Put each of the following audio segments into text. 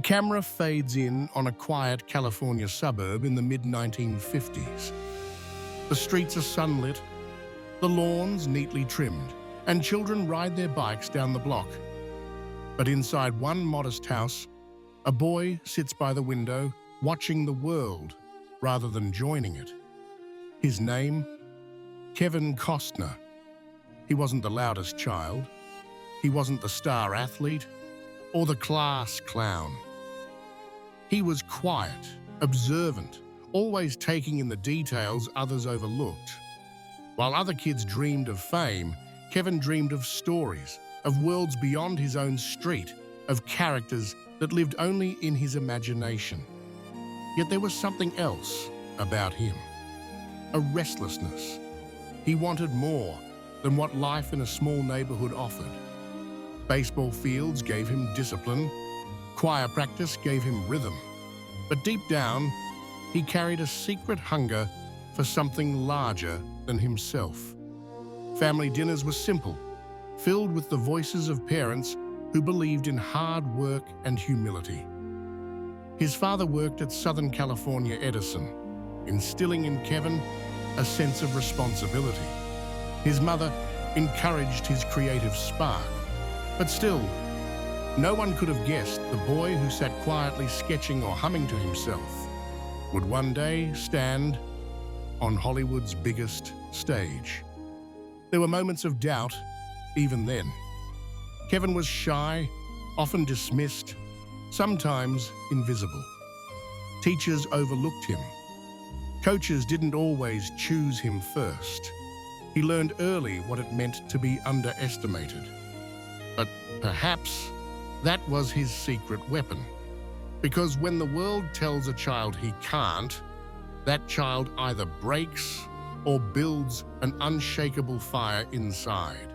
camera fades in on a quiet California suburb in the mid-1950s. The streets are sunlit, the lawns neatly trimmed, and children ride their bikes down the block. But inside one modest house, a boy sits by the window, watching the world rather than joining it. His name? Kevin Costner. He wasn't the loudest child. He wasn't the star athlete or the class clown. He was quiet, observant, always taking in the details others overlooked. While other kids dreamed of fame, Kevin dreamed of stories, of worlds beyond his own street, of characters that lived only in his imagination. Yet there was something else about him, a restlessness. He wanted more than what life in a small neighborhood offered. Baseball fields gave him discipline, choir practice gave him rhythm. But deep down, he carried a secret hunger for something larger than himself. Family dinners were simple, filled with the voices of parents who believed in hard work and humility. His father worked at Southern California Edison, instilling in Kevin a sense of responsibility. His mother encouraged his creative spark, but still, no one could have guessed the boy who sat quietly sketching or humming to himself would one day stand on Hollywood's biggest stage. There were moments of doubt, even then. Kevin was shy, often dismissed, sometimes invisible. Teachers overlooked him. Coaches didn't always choose him first. He learned early what it meant to be underestimated. But perhaps that was his secret weapon. Because when the world tells a child he can't, that child either breaks or builds an unshakable fire inside.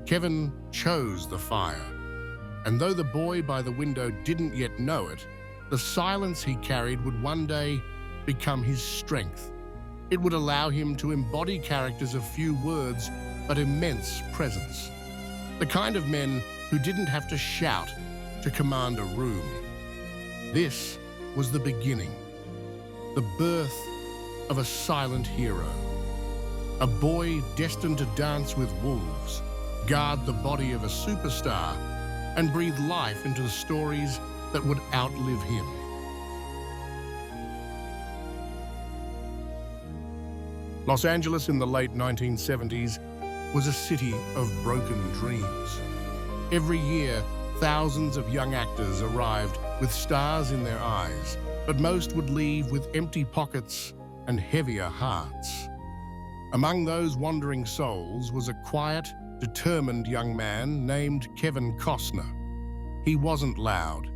Kevin chose the fire. And though the boy by the window didn't yet know it, the silence he carried would one day become his strength. It would allow him to embody characters of few words but immense presence. The kind of men who didn't have to shout to command a room. This was the beginning, the birth of a silent hero. A boy destined to dance with wolves, guard the body of a superstar, and breathe life into the stories that would outlive him. Los Angeles in the late 1970s was a city of broken dreams. Every year, thousands of young actors arrived with stars in their eyes, but most would leave with empty pockets and heavier hearts. Among those wandering souls was a quiet, determined young man named Kevin Costner. He wasn't loud.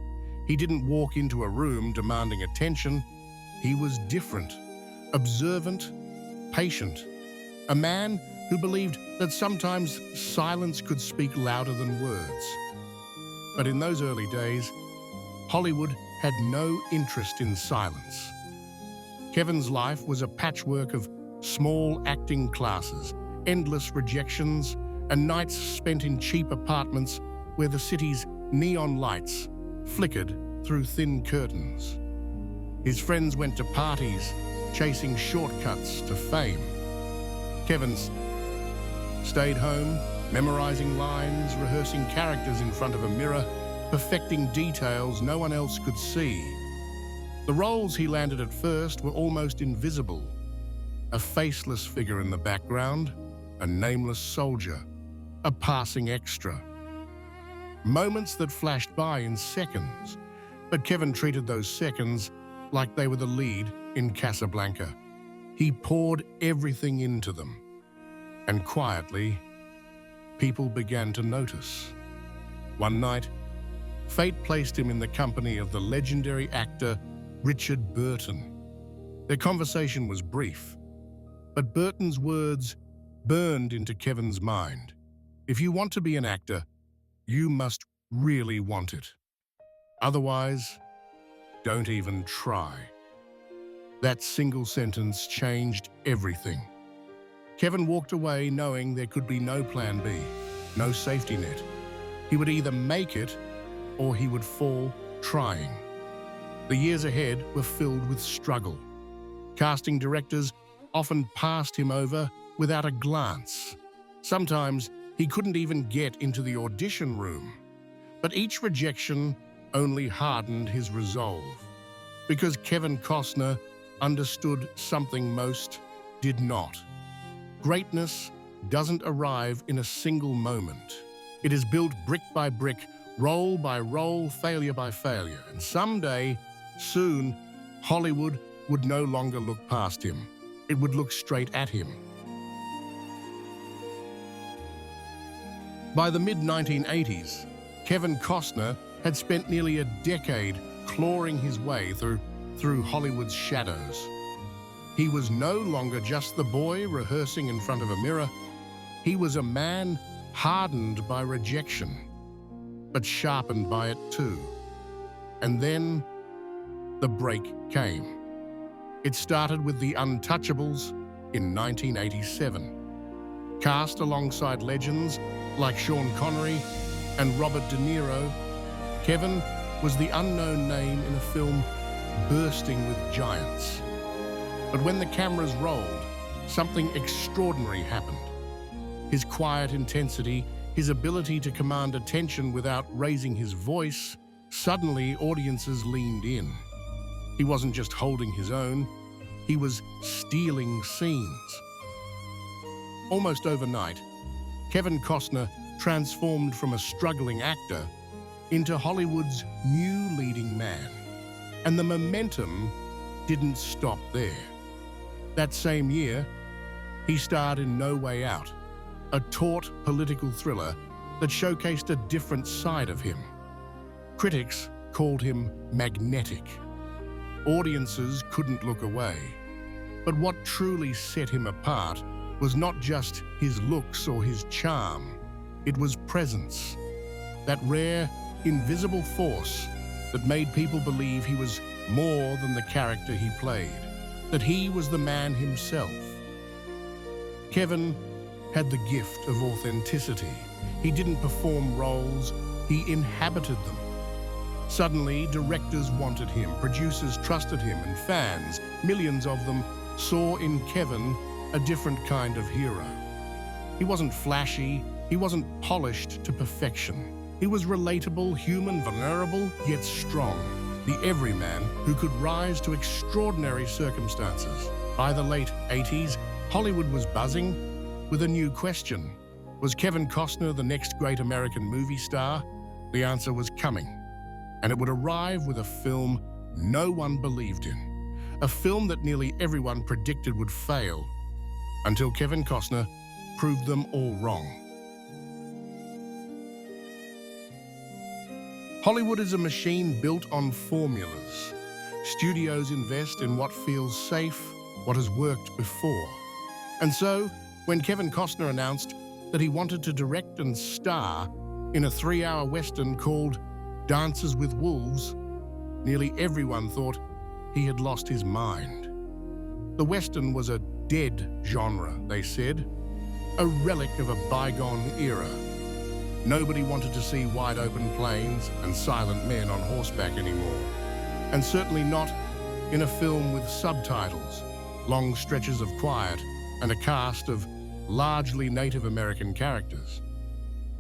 He didn't walk into a room demanding attention. He was different, observant, patient. A man who believed that sometimes silence could speak louder than words. But in those early days, Hollywood had no interest in silence. Kevin's life was a patchwork of small acting classes, endless rejections, and nights spent in cheap apartments where the city's neon lights flickered through thin curtains. His friends went to parties, chasing shortcuts to fame. Kevin stayed home, memorizing lines, rehearsing characters in front of a mirror, perfecting details no one else could see. The roles he landed at first were almost invisible. A faceless figure in the background, a nameless soldier, a passing extra. Moments that flashed by in seconds, but Kevin treated those seconds like they were the lead in Casablanca. He poured everything into them. And quietly, people began to notice. One night, fate placed him in the company of the legendary actor Richard Burton. Their conversation was brief, but Burton's words burned into Kevin's mind. If you want to be an actor, you must really want it. Otherwise, don't even try. That single sentence changed everything. Kevin walked away knowing there could be no plan B, no safety net. He would either make it or he would fall trying. The years ahead were filled with struggle. Casting directors often passed him over without a glance. Sometimes he couldn't even get into the audition room. But each rejection only hardened his resolve, because Kevin Costner understood something most did not. Greatness doesn't arrive in a single moment. It is built brick by brick, roll by roll, failure by failure. And someday, soon, Hollywood would no longer look past him. It would look straight at him. By the mid-1980s, Kevin Costner had spent nearly a decade clawing his way through Hollywood's shadows. He was no longer just the boy rehearsing in front of a mirror. He was a man hardened by rejection, but sharpened by it too. And then the break came. It started with The Untouchables in 1987. Cast alongside legends like Sean Connery and Robert De Niro, Kevin was the unknown name in a film bursting with giants. But when the cameras rolled, something extraordinary happened. His quiet intensity, his ability to command attention without raising his voice, suddenly audiences leaned in. He wasn't just holding his own, he was stealing scenes. Almost overnight, Kevin Costner transformed from a struggling actor into Hollywood's new leading man. And the momentum didn't stop there. That same year, he starred in No Way Out, a taut political thriller that showcased a different side of him. Critics called him magnetic. Audiences couldn't look away. But what truly set him apart was not just his looks or his charm. It was presence, that rare, invisible force that made people believe he was more than the character he played, that he was the man himself. Kevin had the gift of authenticity. He didn't perform roles, he inhabited them. Suddenly, directors wanted him, producers trusted him, and fans, millions of them, saw in Kevin a different kind of hero. He wasn't flashy, he wasn't polished to perfection. He was relatable, human, vulnerable, yet strong. The everyman who could rise to extraordinary circumstances. By the late 80s, Hollywood was buzzing with a new question. Was Kevin Costner the next great American movie star? The answer was coming, and it would arrive with a film no one believed in. A film that nearly everyone predicted would fail, until Kevin Costner proved them all wrong. Hollywood is a machine built on formulas. Studios invest in what feels safe, what has worked before. And so, when Kevin Costner announced that he wanted to direct and star in a 3-hour Western called Dances with Wolves, nearly everyone thought he had lost his mind. The Western was a dead genre, they said, a relic of a bygone era. Nobody wanted to see wide-open plains and silent men on horseback anymore, and certainly not in a film with subtitles, long stretches of quiet, and a cast of largely Native American characters.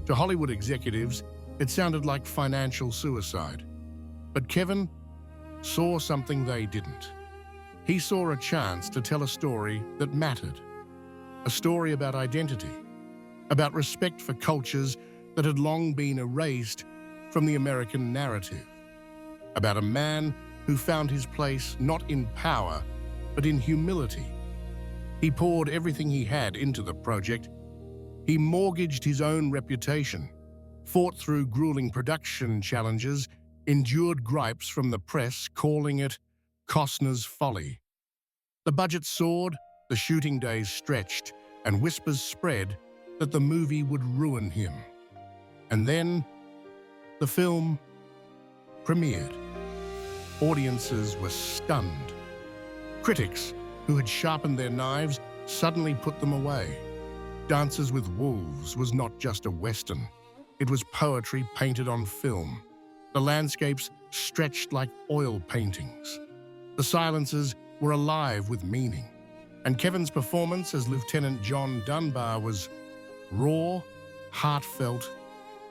To Hollywood executives, it sounded like financial suicide. But Kevin saw something they didn't. He saw a chance to tell a story that mattered. A story about identity, about respect for cultures that had long been erased from the American narrative. About a man who found his place not in power, but in humility. He poured everything he had into the project. He mortgaged his own reputation, fought through grueling production challenges, endured gripes from the press calling it Costner's folly. The budget soared, the shooting days stretched, and whispers spread that the movie would ruin him. And then, the film premiered. Audiences were stunned. Critics, who had sharpened their knives, suddenly put them away. Dances with Wolves was not just a Western. It was poetry painted on film. The landscapes stretched like oil paintings. The silences were alive with meaning, and Kevin's performance as Lieutenant John Dunbar was raw, heartfelt,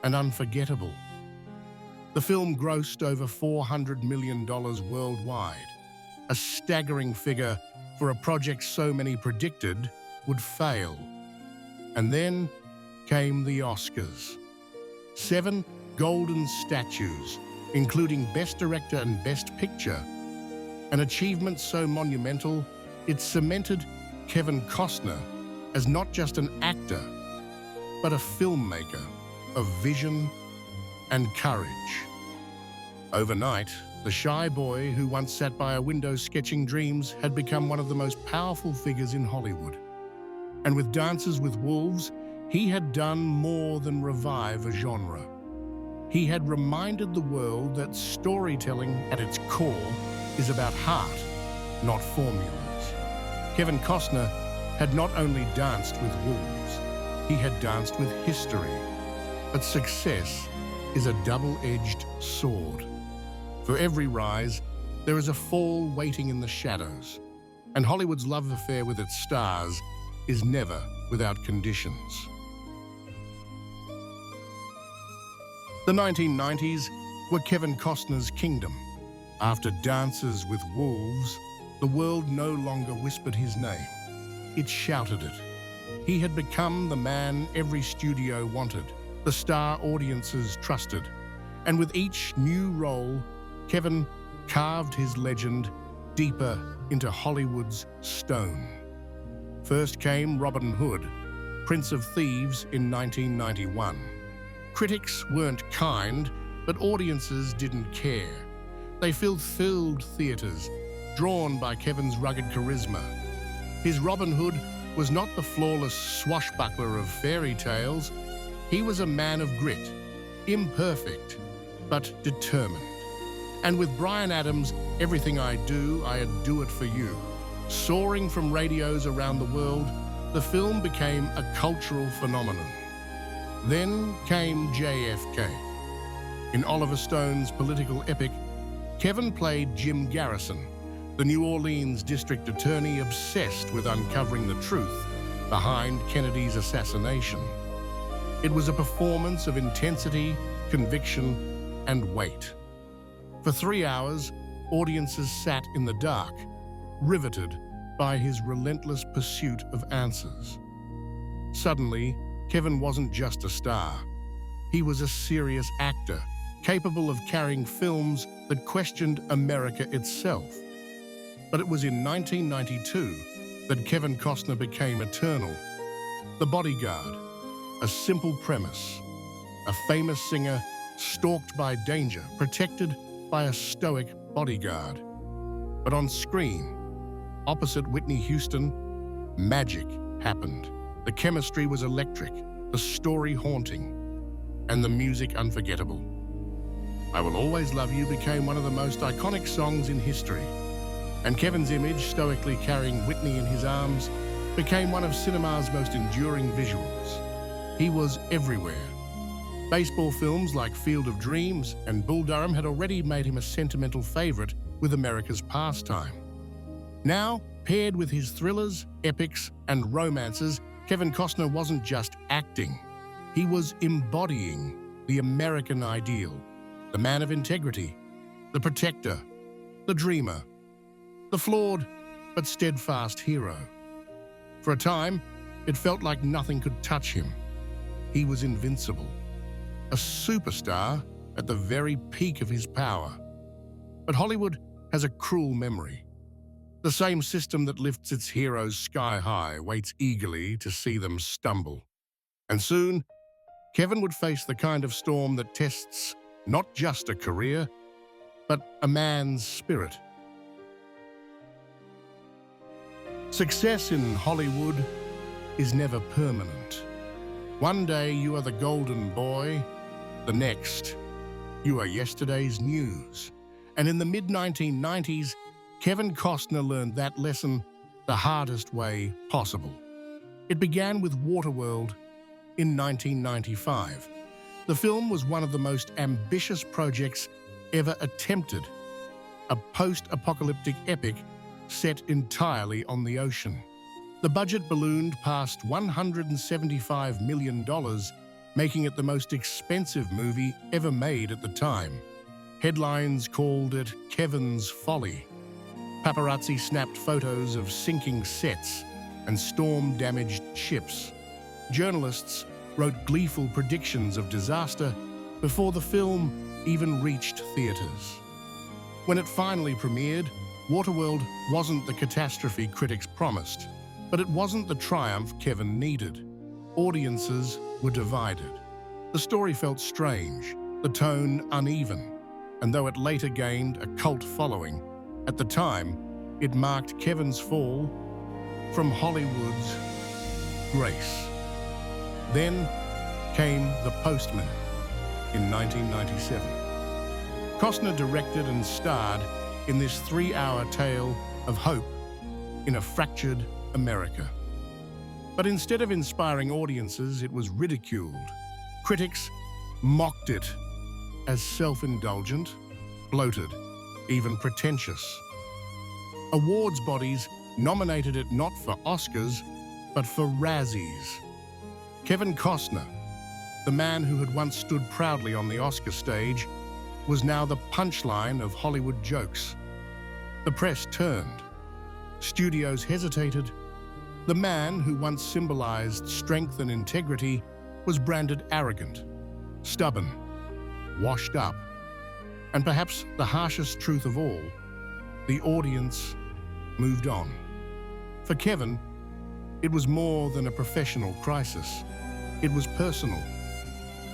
and unforgettable. The film grossed over $400 million worldwide, a staggering figure for a project so many predicted would fail. And then came the Oscars. 7 golden statues, including Best Director and Best Picture, an achievement so monumental it cemented Kevin Costner as not just an actor, but a filmmaker of vision and courage. Overnight, the shy boy who once sat by a window sketching dreams had become one of the most powerful figures in Hollywood. And with Dances with Wolves, he had done more than revive a genre. He had reminded the world that storytelling at its core is about heart, not formulas. Kevin Costner had not only danced with wolves, he had danced with history. But success is a double-edged sword. For every rise, there is a fall waiting in the shadows, and Hollywood's love affair with its stars is never without conditions. The 1990s were Kevin Costner's kingdom. After Dances with Wolves, the world no longer whispered his name. It shouted it. He had become the man every studio wanted, the star audiences trusted. And with each new role, Kevin carved his legend deeper into Hollywood's stone. First came Robin Hood, Prince of Thieves in 1991. Critics weren't kind, but audiences didn't care. They filled theaters, drawn by Kevin's rugged charisma. His Robin Hood was not the flawless swashbuckler of fairy tales. He was a man of grit, imperfect, but determined. And with Bryan Adams' Everything I Do it for you, soaring from radios around the world, the film became a cultural phenomenon. Then came JFK. In Oliver Stone's political epic, Kevin played Jim Garrison, the New Orleans district attorney obsessed with uncovering the truth behind Kennedy's assassination. It was a performance of intensity, conviction, and weight. For 3 hours, audiences sat in the dark, riveted by his relentless pursuit of answers. Suddenly, Kevin wasn't just a star. He was a serious actor, capable of carrying films that questioned America itself. But it was in 1992 that Kevin Costner became eternal. The Bodyguard, a simple premise. A famous singer stalked by danger, protected by a stoic bodyguard. But on screen, opposite Whitney Houston, magic happened. The chemistry was electric, the story haunting, and the music unforgettable. I Will Always Love You became one of the most iconic songs in history, and Kevin's image, stoically carrying Whitney in his arms, became one of cinema's most enduring visuals. He was everywhere. Baseball films like Field of Dreams and Bull Durham had already made him a sentimental favorite with America's pastime. Now, paired with his thrillers, epics, and romances, Kevin Costner wasn't just acting. He was embodying the American ideal, the man of integrity, the protector, the dreamer, the flawed but steadfast hero. For a time, it felt like nothing could touch him. He was invincible, a superstar at the very peak of his power. But Hollywood has a cruel memory. The same system that lifts its heroes sky high waits eagerly to see them stumble. And soon, Kevin would face the kind of storm that tests not just a career, but a man's spirit. Success in Hollywood is never permanent. One day you are the golden boy, the next, you are yesterday's news. And in the mid-1990s, Kevin Costner learned that lesson the hardest way possible. It began with Waterworld in 1995. The film was one of the most ambitious projects ever attempted, a post-apocalyptic epic set entirely on the ocean. The budget ballooned past $175 million, making it the most expensive movie ever made at the time. Headlines called it Kevin's Folly. Paparazzi snapped photos of sinking sets and storm-damaged ships. Journalists wrote gleeful predictions of disaster before the film even reached theaters. When it finally premiered, Waterworld wasn't the catastrophe critics promised, but it wasn't the triumph Kevin needed. Audiences were divided. The story felt strange, the tone uneven, and though it later gained a cult following, at the time, it marked Kevin's fall from Hollywood's grace. Then came The Postman in 1997. Costner directed and starred in this 3-hour tale of hope in a fractured America. But instead of inspiring audiences, it was ridiculed. Critics mocked it as self-indulgent, bloated, even pretentious. Awards bodies nominated it not for Oscars, but for Razzies. Kevin Costner, the man who had once stood proudly on the Oscar stage, was now the punchline of Hollywood jokes. The press turned. Studios hesitated. The man who once symbolized strength and integrity was branded arrogant, stubborn, washed up. And perhaps the harshest truth of all, the audience moved on. For Kevin, it was more than a professional crisis. It was personal.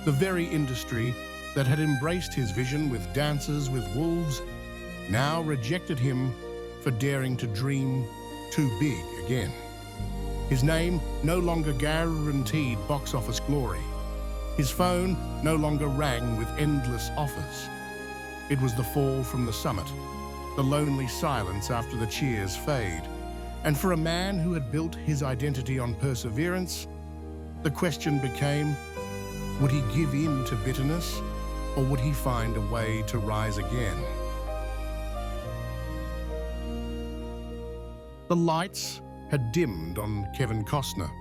The very industry that had embraced his vision with Dances with Wolves now rejected him for daring to dream too big again. His name no longer guaranteed box office glory. His phone no longer rang with endless offers. It was the fall from the summit, the lonely silence after the cheers fade. And for a man who had built his identity on perseverance, the question became, would he give in to bitterness, or would he find a way to rise again? The lights had dimmed on Kevin Costner.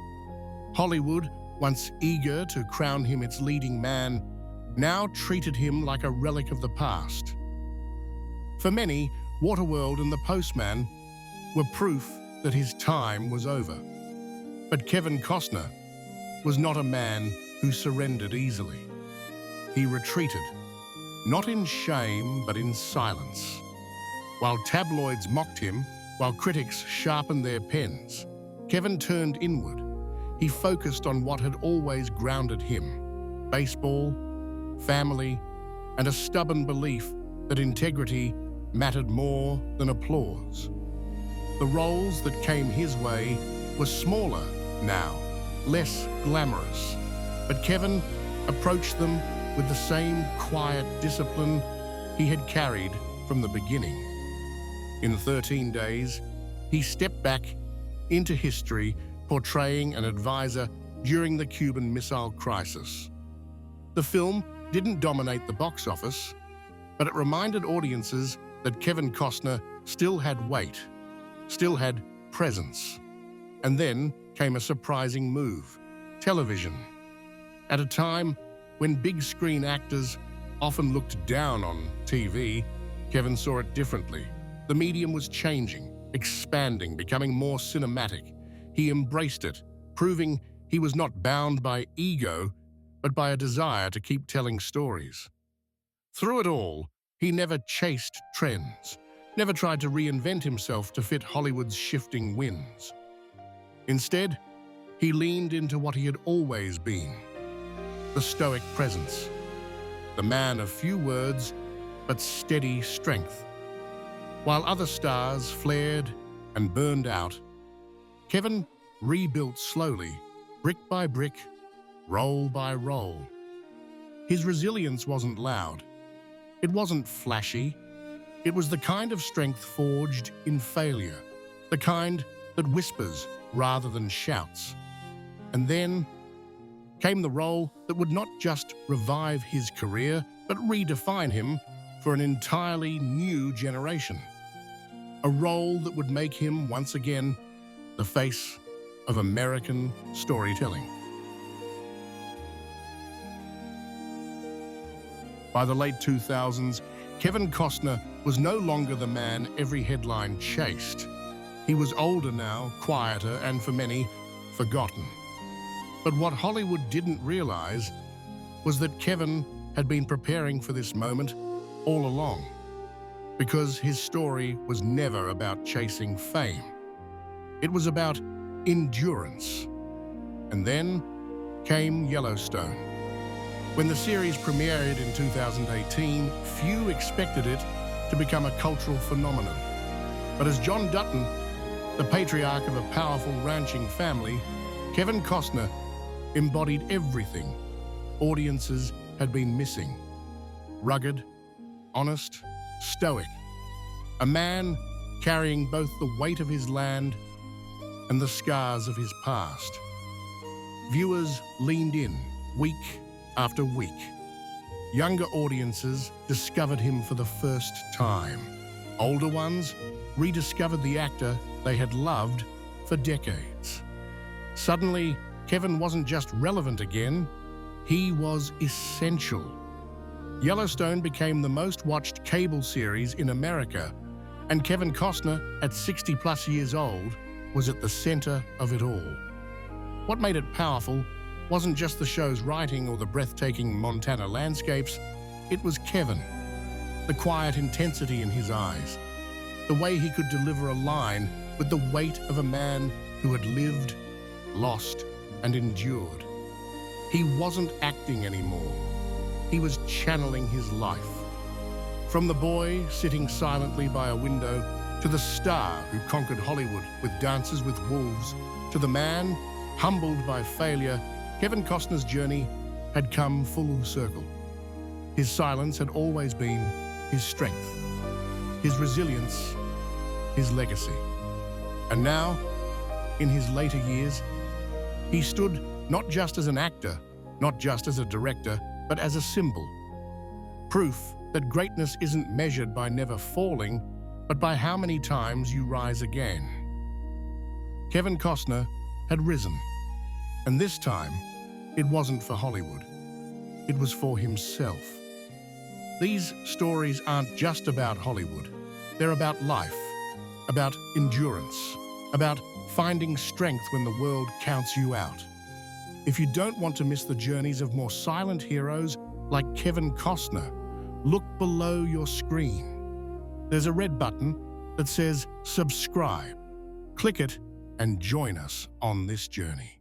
Hollywood, once eager to crown him its leading man, now treated him like a relic of the past. For many, Waterworld and The Postman were proof that his time was over. But Kevin Costner was not a man who surrendered easily. He retreated, not in shame, but in silence. While tabloids mocked him, while critics sharpened their pens, Kevin turned inward. He focused on what had always grounded him: baseball, family, and a stubborn belief that integrity mattered more than applause. The roles that came his way were smaller now, less glamorous, but Kevin approached them with the same quiet discipline he had carried from the beginning. In 13 days, he stepped back into history, portraying an advisor during the Cuban Missile Crisis. The film didn't dominate the box office, but it reminded audiences that Kevin Costner still had weight, still had presence. And then came a surprising move: television. At a time when big-screen actors often looked down on TV, Kevin saw it differently. The medium was changing, expanding, becoming more cinematic. He embraced it, proving he was not bound by ego, but by a desire to keep telling stories. Through it all, he never chased trends, never tried to reinvent himself to fit Hollywood's shifting winds. Instead, he leaned into what he had always been: the stoic presence, the man of few words but steady strength. While other stars flared and burned out, Kevin rebuilt slowly, brick by brick, roll by roll. His resilience wasn't loud. It wasn't flashy. It was the kind of strength forged in failure, the kind that whispers rather than shouts. And then came the role that would not just revive his career, but redefine him: for an entirely new generation. A role that would make him, once again, the face of American storytelling. By the late 2000s, Kevin Costner was no longer the man every headline chased. He was older now, quieter, and for many, forgotten. But what Hollywood didn't realize was that Kevin had been preparing for this moment all along, because his story was never about chasing fame. It was about endurance. And then came Yellowstone. When the series premiered in 2018, few expected it to become a cultural phenomenon. But as John Dutton, the patriarch of a powerful ranching family, Kevin Costner embodied everything audiences had been missing. Rugged, honest, stoic. A man carrying both the weight of his land and the scars of his past. Viewers leaned in, week after week. Younger audiences discovered him for the first time. Older ones rediscovered the actor they had loved for decades. Suddenly, Kevin wasn't just relevant again, he was essential. Yellowstone became the most watched cable series in America, and Kevin Costner, at 60+ years old, was at the center of it all. What made it powerful wasn't just the show's writing or the breathtaking Montana landscapes, it was Kevin. The quiet intensity in his eyes, the way he could deliver a line with the weight of a man who had lived, lost, and endured. He wasn't acting anymore. He was channeling his life. From the boy sitting silently by a window to the star who conquered Hollywood with Dances with Wolves, to the man humbled by failure, Kevin Costner's journey had come full circle. His silence had always been his strength, his resilience, his legacy. And now, in his later years, he stood not just as an actor, not just as a director, but as a symbol. Proof that greatness isn't measured by never falling, but by how many times you rise again. Kevin Costner had risen, and this time, it wasn't for Hollywood. It was for himself. These stories aren't just about Hollywood. They're about life, about endurance, about finding strength when the world counts you out. If you don't want to miss the journeys of more silent heroes like Kevin Costner, look below your screen. There's a red button that says subscribe. Click it and join us on this journey.